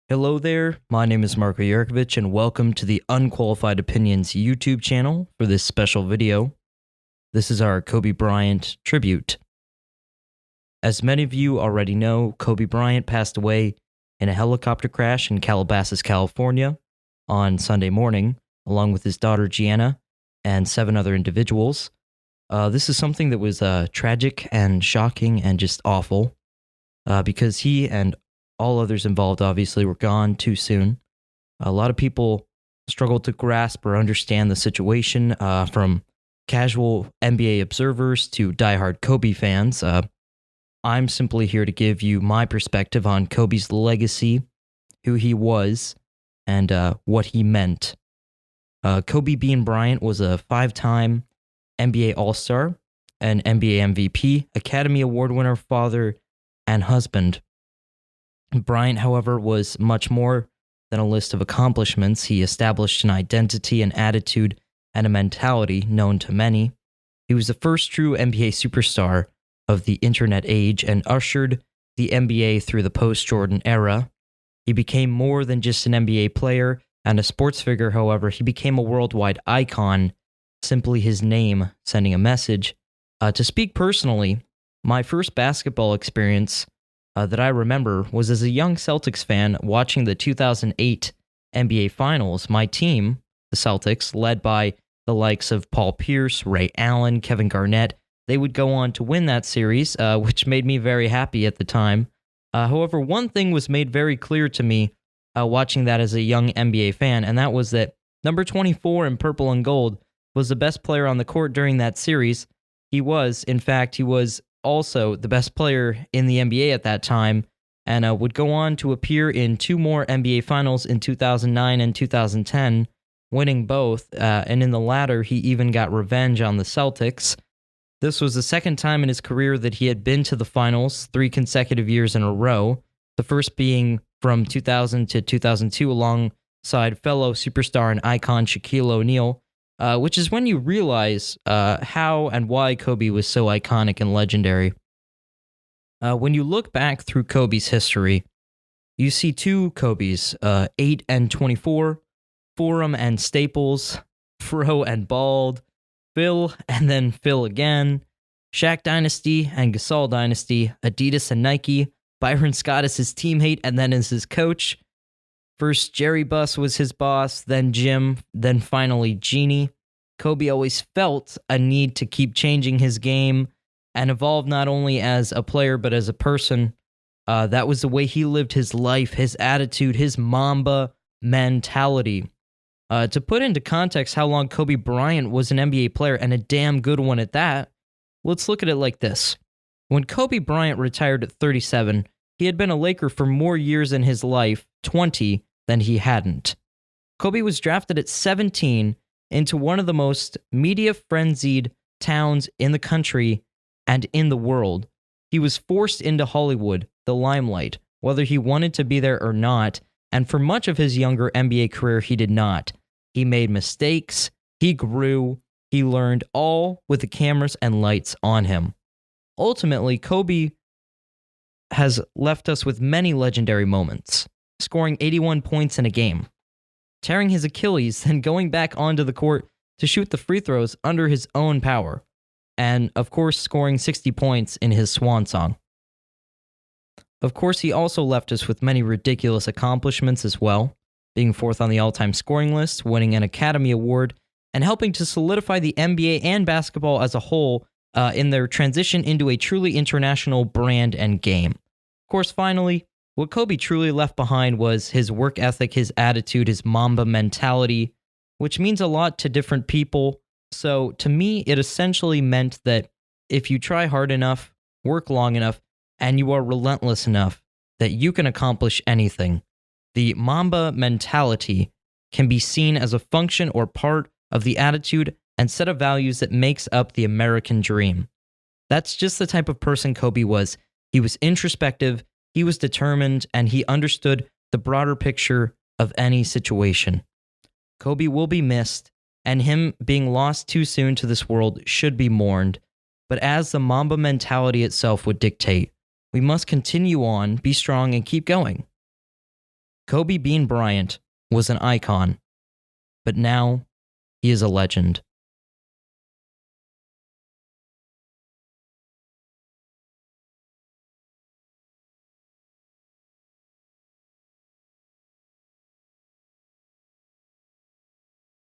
Hello there, my name is Marko, and welcome to the Unqualified Opinions YouTube channel for this special video. This is our Kobe Bryant tribute. As many of you already know, Kobe Bryant passed away in a helicopter crash in Calabasas, California on Sunday morning, along with his daughter Gianna and 7 other individuals. This is something that was tragic and shocking and just awful because he and all others involved obviously were gone too soon. A lot of people struggled to grasp or understand the situation, from casual NBA observers to diehard Kobe fans. I'm simply here to give you my perspective on Kobe's legacy, who he was, and what he meant. Kobe Bean Bryant was a 5-time NBA All-Star, an NBA MVP, Academy Award winner, father, and husband. Bryant, however, was much more than a list of accomplishments. He established an identity, an attitude, and a mentality known to many. He was the first true NBA superstar of the internet age and ushered the NBA through the post-Jordan era. He became more than just an NBA player and a sports figure, however. He became a worldwide icon, simply his name sending a message. To speak personally, my first basketball experience that I remember was as a young Celtics fan watching the 2008 NBA Finals. My team, the Celtics, led by the likes of Paul Pierce, Ray Allen, Kevin Garnett, they would go on to win that series, which made me very happy at the time. However, one thing was made very clear to me watching that as a young NBA fan, and that was that number 24 in purple and gold was the best player on the court during that series. He was also the best player in the NBA at that time, and would go on to appear in 2 more NBA Finals in 2009 and 2010, winning both, and in the latter, he even got revenge on the Celtics. This was the second time in his career that he had been to the Finals, 3 consecutive years in a row, the first being from 2000 to 2002 alongside fellow superstar and icon Shaquille O'Neal, which is when you realize how and why Kobe was so iconic and legendary. When you look back through Kobe's history, you see 2 Kobes, 8 and 24, Forum and Staples, Fro and Bald, Phil and then Phil again, Shaq Dynasty and Gasol Dynasty, Adidas and Nike, Byron Scott as his teammate and then as his coach. First, Jerry Buss was his boss, then Jim, then finally Jeannie. Kobe always felt a need to keep changing his game and evolve not only as a player but as a person. That was the way he lived his life, his attitude, his Mamba mentality. To put into context how long Kobe Bryant was an NBA player, and a damn good one at that, let's look at it like this. When Kobe Bryant retired at 37, he had been a Laker for more years in his life, 20, than he hadn't. Kobe was drafted at 17 into one of the most media-frenzied towns in the country and in the world. He was forced into Hollywood, the limelight, whether he wanted to be there or not, and for much of his younger NBA career, he did not. He made mistakes, he grew, he learned, all with the cameras and lights on him. Ultimately, Kobe has left us with many legendary moments, scoring 81 points in a game, tearing his Achilles, then going back onto the court to shoot the free throws under his own power, and of course scoring 60 points in his swan song. Of course, he also left us with many ridiculous accomplishments as well, being 4th on the all-time scoring list, winning an Academy Award, and helping to solidify the NBA and basketball as a whole in their transition into a truly international brand and game. Of course, finally, what Kobe truly left behind was his work ethic, his attitude, his Mamba mentality, which means a lot to different people. So to me, it essentially meant that if you try hard enough, work long enough, and you are relentless enough, that you can accomplish anything. The Mamba mentality can be seen as a function or part of the attitude and set of values that makes up the American dream. That's just the type of person Kobe was. He was introspective, he was determined, and he understood the broader picture of any situation. Kobe will be missed, and him being lost too soon to this world should be mourned. But as the Mamba mentality itself would dictate, we must continue on, be strong, and keep going. Kobe Bean Bryant was an icon, but now he is a legend.